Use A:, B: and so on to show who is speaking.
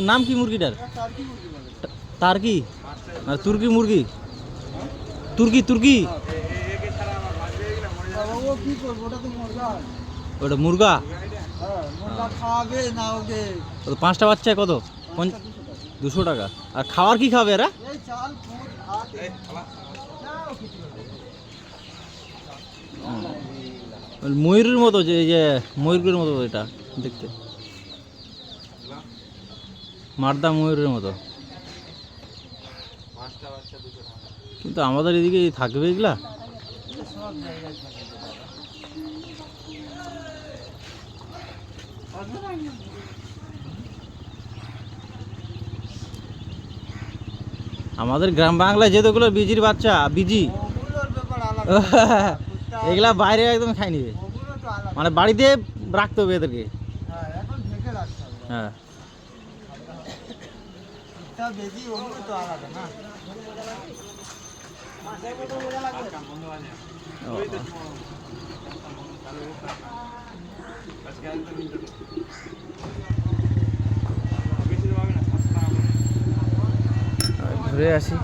A: নাম কি মুরগিটার? টার্কি আর তুর্কি মুরগি? তুর্কি তুর্কি ওটা মুরগা। ওটা 5টা বাচ্চায় কত? 200 টাকা। আর খাওয়ার কি খাবে এরা? ময়ূরের মতো, যে এই যে ময়ূরের মতো এটা দেখতে, মারদা ময়ূরের মতো। কিন্তু আমাদের এদিকে থাকবে এগুলা? আমাদের গ্রাম বাংলায় যেগুলো বিজির বাচ্চা, বিজি এগুলা বাইরে একদম খাই নিবে, মানে বাড়িতে রাখতে হবে এদেরকে। হ্যাঁ ঘুরে আসি।